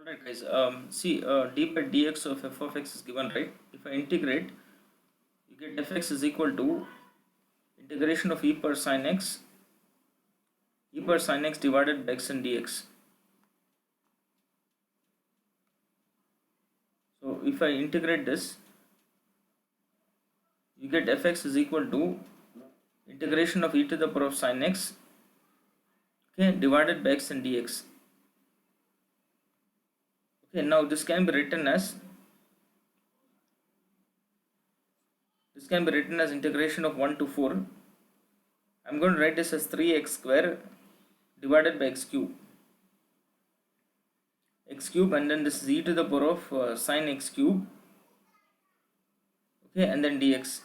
Alright guys, see d by dx of f of x is given, right? If I integrate, you get fx is equal to integration of e per sin x divided by x and dx. So if I integrate this, you get fx is equal to integration of e to the power of sin x, okay, divided by x and dx. Okay, now this can be written as integration of 1 to 4. I'm going to write this as 3x square divided by x cube, and then this is e to the power of sin x cube, okay, and then dx.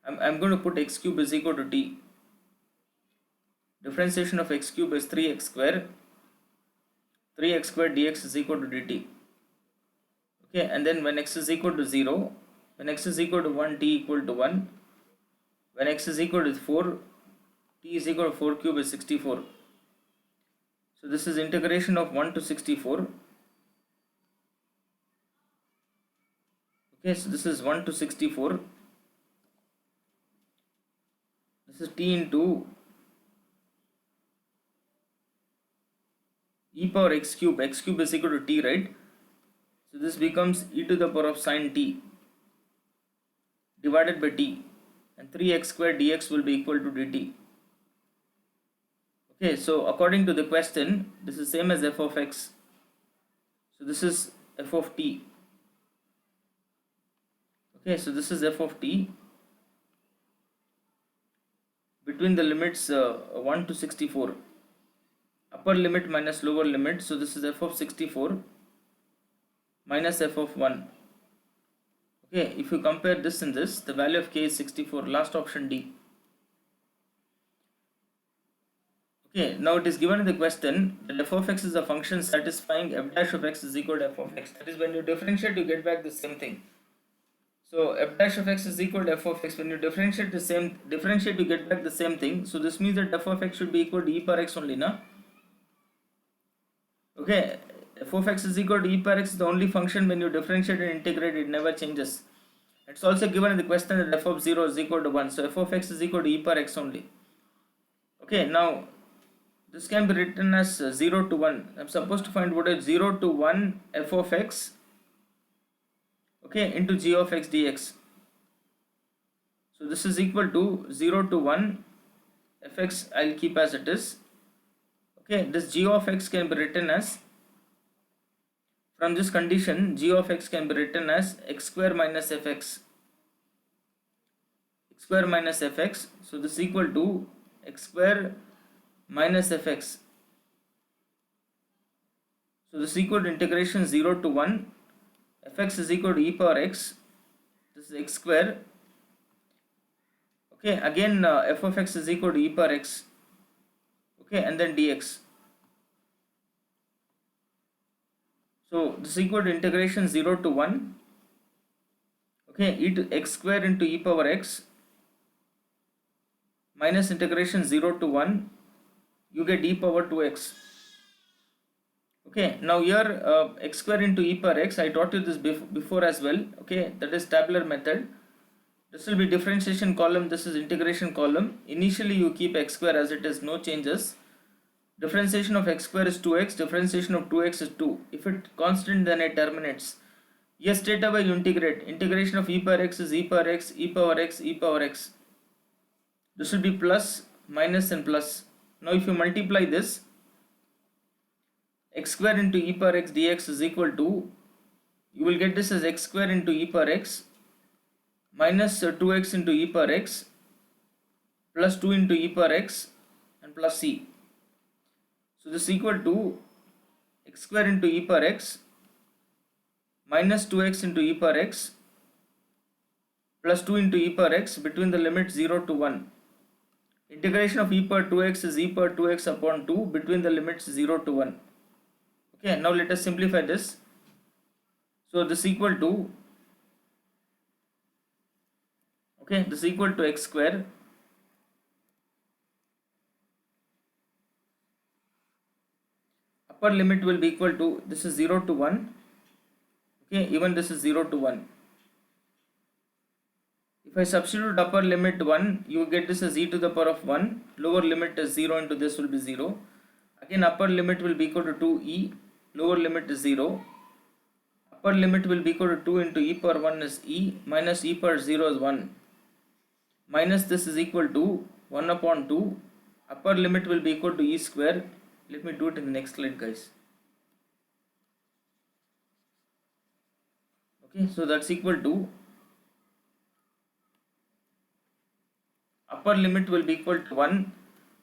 I'm going to put x cube is equal to t. Differentiation of x cube is 3x square dx is equal to dt. Okay, and then when x is equal to 0, when x is equal to 1, t equal to 1. When x is equal to 4, t is equal to 4 cube is 64. So this is integration of 1 to 64. Okay, so this is 1 to 64. This is t into e power x cube is equal to t, right? So this becomes e to the power of sin t divided by t, and 3x square dx will be equal to dt. Okay, so according to the question, this is same as f of x. So this is f of t. Okay, so this is f of t between the limits 1 to 64. Upper limit minus lower limit. So this is f of 64 minus f of 1. Okay, if you compare this and this, the value of k is 64. Last option D. Okay, now it is given in the question that f of x is a function satisfying f dash of x is equal to f of x. That is, when you differentiate, you get back the same thing. So f dash of x is equal to f of x. When you differentiate, you get back the same thing. So this means that f of x should be equal to e power x only, na? Okay, f of x is equal to e power x is the only function. When you differentiate and integrate, it never changes. It's also given in the question that f of 0 is equal to 1. So f of x is equal to e power x only. Okay, now this can be written as 0 to 1. I'm supposed to find what is 0 to 1 f of x, okay, into g of x dx. So this is equal to 0 to 1 fx. I'll keep as it is. Okay, this g of x can be written as, from this condition, g of x can be written as x square minus fx. X square minus fx. So this is equal to x square minus fx. So this is equal to integration 0 to 1 fx is equal to e power x. This is x square. Okay, again f of x is equal to e power x. Okay, and then dx. So this is equal to integration 0 to 1. Okay, e to x square into e power x minus integration 0 to 1. You get e power 2x. Okay, now here x square into e power x, I taught you this before as well. Okay, that is tabular method. This will be differentiation column, this is integration column. Initially you keep x square as it is, no changes. Differentiation of x square is 2x, differentiation of 2x is 2. If it constant, then it terminates. Yes, straight away you integrate. Integration of e power x is e power x, e power x, e power x. This will be plus, minus and plus. Now if you multiply this, x square into e power x dx is equal to, you will get this as x square into e power x minus 2x into e power x plus 2 into e power x and plus c. So this is equal to x square into e power x minus 2x into e power x plus 2 into e power x between the limits 0 to 1. Integration of e power 2x is e power 2x upon 2 between the limits 0 to 1. Okay, now let us simplify this. So this is equal to, okay, this is equal to x square upper limit will be equal to, this is 0 to 1. Okay, even this is 0 to 1. If I substitute upper limit 1, you get this as e to the power of 1. Lower limit is 0 into this will be 0. Again upper limit will be equal to 2e. Lower limit is 0. Upper limit will be equal to 2 into e power 1 is e, minus e power 0 is 1. Minus this is equal to 1 upon 2. Upper limit will be equal to e square. Let me do it in the next slide, guys. Okay, so that's equal to, upper limit will be equal to 1.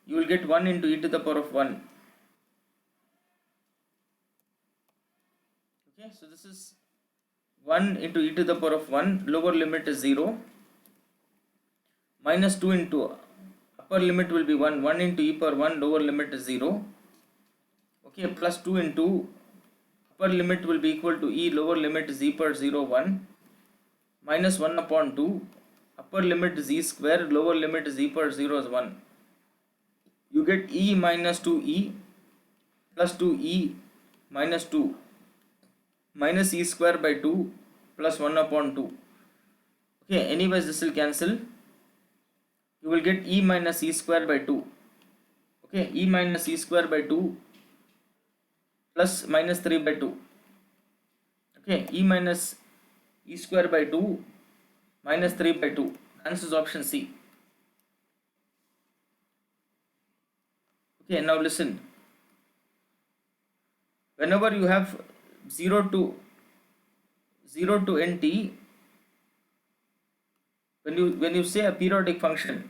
You will get 1 into e to the power of 1. Okay, so this is 1 into e to the power of 1. Lower limit is 0. Minus 2 into upper limit will be 1. 1 into e power 1. Lower limit is 0. Okay, plus 2 into upper limit will be equal to e. Lower limit is e power 0 1. Minus 1 upon 2. Upper limit is e square. Lower limit is e power 0 is 1. You get e minus 2e plus 2e minus 2 minus e square by 2 plus 1 upon 2. Okay, anyways this will cancel. You will get e minus e square by 2. Okay, e minus e square by 2 plus minus 3 by 2. Okay, e minus e square by 2 minus 3 by 2. Answer is option C. Okay, now listen. Whenever you have 0 to nt, when you say a periodic function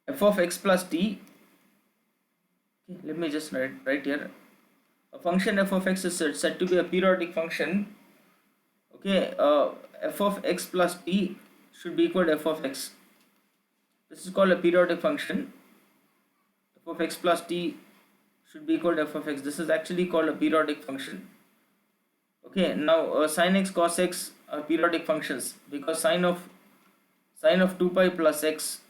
f of x plus t, okay, let me just write here. A function f of x is said to be a periodic function. Okay, f of x plus t should be equal to f of x. This is called a periodic function. F of x plus t should be equal to f of x. This is actually called a periodic function. Okay, now sin x cos x are periodic functions because sine of 2 pi plus x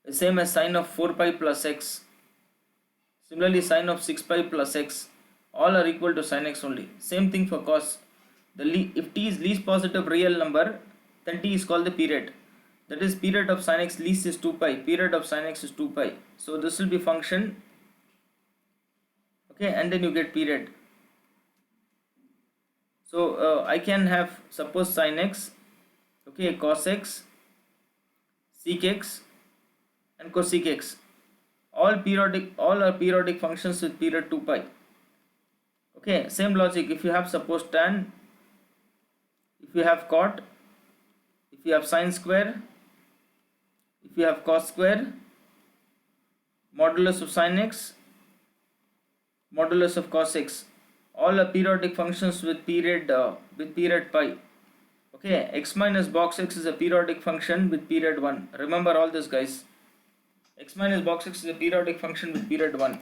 is same as sine of 4 pi plus x. Similarly, sine of 6 pi plus x, all are equal to sin x only. Same thing for cos. If t is least positive real number, then t is called the period. That is, period of sin x least is 2 pi. Period of sin x is 2 pi. So this will be function. Okay, and then you get period. So I can have, suppose sin x, okay, cos x, sec x, and cosec x. All are periodic functions with period 2 pi. Okay, same logic. If you have, suppose tan, if you have cot, if you have sine square, if you have cos square, modulus of sin x, modulus of cos x, all are periodic functions with period pi. Okay, x minus box x is a periodic function with period 1. Remember all this, guys. X minus box x is a periodic function with period 1.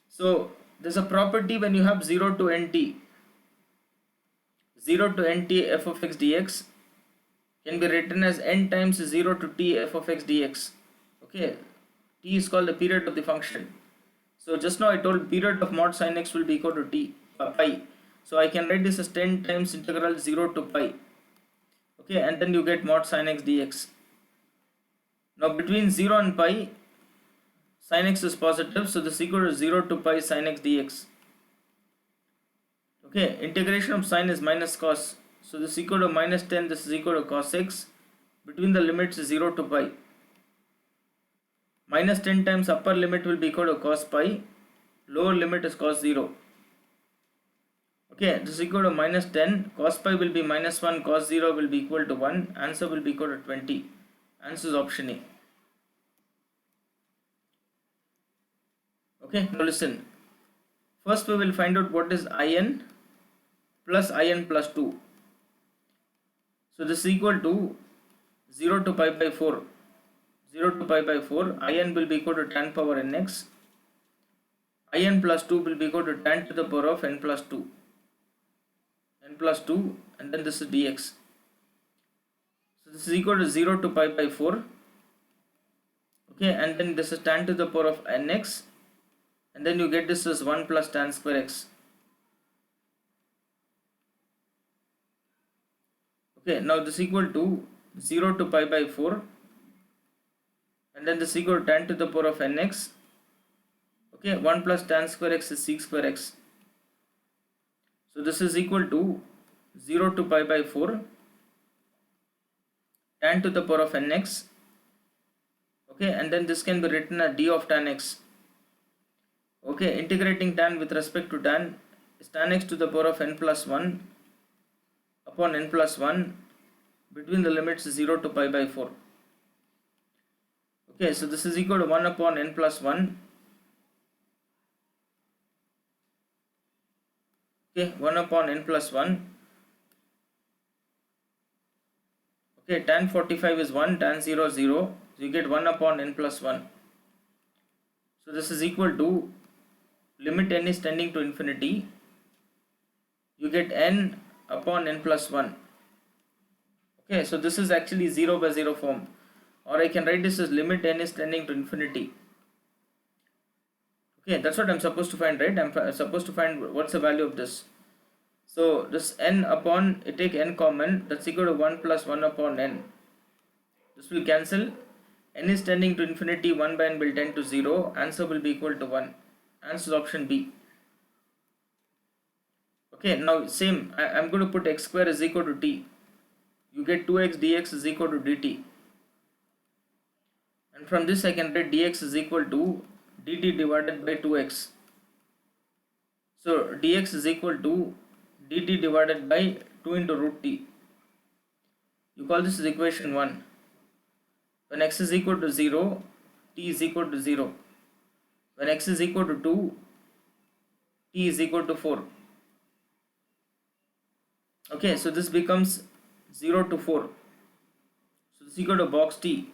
So there's a property when you have 0 to nt. 0 to nt f of x dx can be written as n times 0 to t f of x dx. Okay, t is called the period of the function. So just now I told period of mod sin x will be equal to t pi. So I can write this as 10 times integral 0 to pi. Okay, and then you get mod sin x dx. Now between 0 and pi, sin x is positive, so this is equal to 0 to pi sin x dx. Okay, integration of sin is minus cos, so this is equal to minus 10, this is equal to cos x. Between the limits is 0 to pi. Minus 10 times upper limit will be equal to cos pi, lower limit is cos 0. Okay, this is equal to minus 10, cos pi will be minus 1, cos 0 will be equal to 1, answer will be equal to 20. Answer is option A. Okay, now listen. First we will find out what is in plus 2. So this is equal to 0 to pi by 4. 0 to pi by 4, in will be equal to tan power nx. In plus 2 will be equal to tan to the power of n plus 2. N plus 2, and then this is dx. So this is equal to 0 to pi by 4. Okay, and then this is tan to the power of nx and then you get this as 1 plus tan square x. Okay, now this equal to 0 to pi by 4, and then this equal to tan to the power of nx. Okay, 1 plus tan square x is sec square x. So this is equal to 0 to pi by 4 tan to the power of nx. Okay, and then this can be written as d of tan x. Okay, integrating tan with respect to tan is tan x to the power of n plus 1 upon n plus 1 between the limits 0 to pi by 4. Okay, so this is equal to 1 upon n plus 1. Okay, 1 upon n plus 1. Okay, tan 45 is 1, tan 0 0. So you get 1 upon n plus 1. So this is equal to limit n is tending to infinity. You get n upon n plus 1. Okay, so this is actually 0 by 0 form, or I can write this as limit n is tending to infinity. Okay, that's what I'm supposed to find, right? I'm supposed to find what's the value of this. So this n upon, I take n common, that's equal to 1 plus 1 upon n. This will cancel. N is tending to infinity, 1 by n will tend to 0. Answer will be equal to 1. Answer is option B. Okay, now same, I'm going to put x square is equal to t. You get 2x dx is equal to dt. And from this I can write dx is equal to dt divided by 2x. So dx is equal to dt divided by 2 into root t. You call this as equation 1. When x is equal to 0, t is equal to 0. When x is equal to 2, t is equal to 4. Okay, so this becomes 0 to 4. So this is equal to box t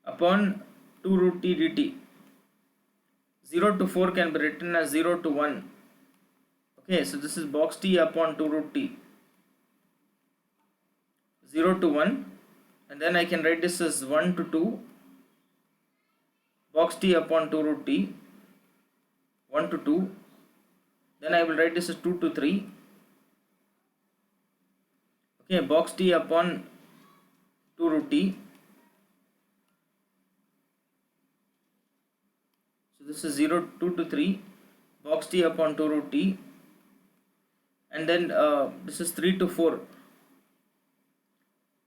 upon 2 root t dt. 0 to 4 can be written as 0 to 1. Okay, so this is box t upon 2 root t. 0 to 1, and then I can write this as 1 to 2 box t upon 2 root t, 1 to 2. Then I will write this as 2 to 3. Okay, box t upon 2 root t. So this is 0, 2 to 3 box t upon 2 root t, and then this is 3 to 4.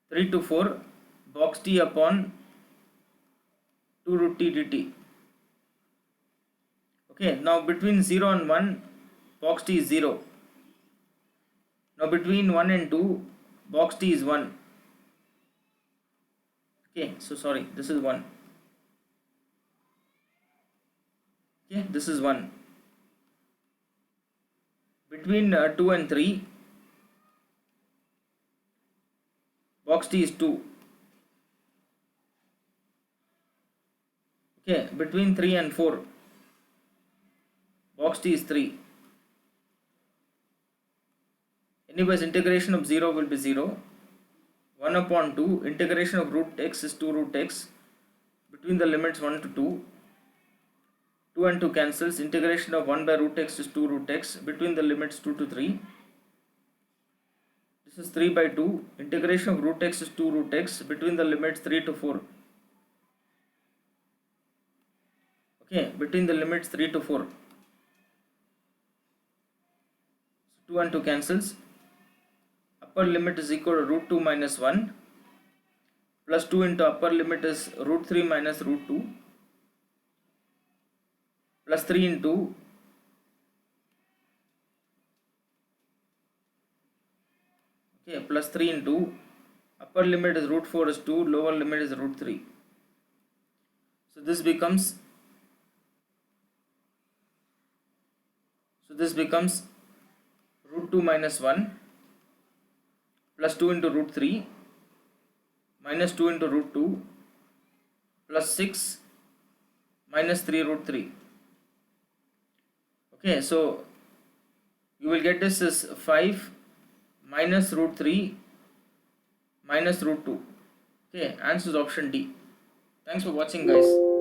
3 to 4 box t upon 2 root t dt. Okay, now between 0 and 1 box t is 0. Now between 1 and 2 box t is 1. Okay, so sorry, this is 1. Okay, this is 1. Between 2 and 3 box t is 2. Okay, between 3 and 4 box t is 3. Anyways, integration of 0 will be 0. 1 upon 2, integration of root x is 2 root x. Between the limits 1 to 2, 2 and 2 cancels. Integration of 1 by root x is 2 root x. Between the limits 2 to 3, this is 3 by 2. Integration of root x is 2 root x. Between the limits 3 to 4. Okay, between the limits 3 to 4. So 2 and 2 cancels. Upper limit is equal to root 2 minus 1 plus 2 into upper limit is root 3 minus root 2 plus 3 into plus 3 into upper limit is root 4 is 2, lower limit is root 3. So this becomes root 2 minus 1 plus 2 into root 3 minus 2 into root 2 plus 6 minus 3 root 3. Okay, so you will get this as 5 minus root 3 minus root 2. Okay, answer is option D. Thanks for watching, guys.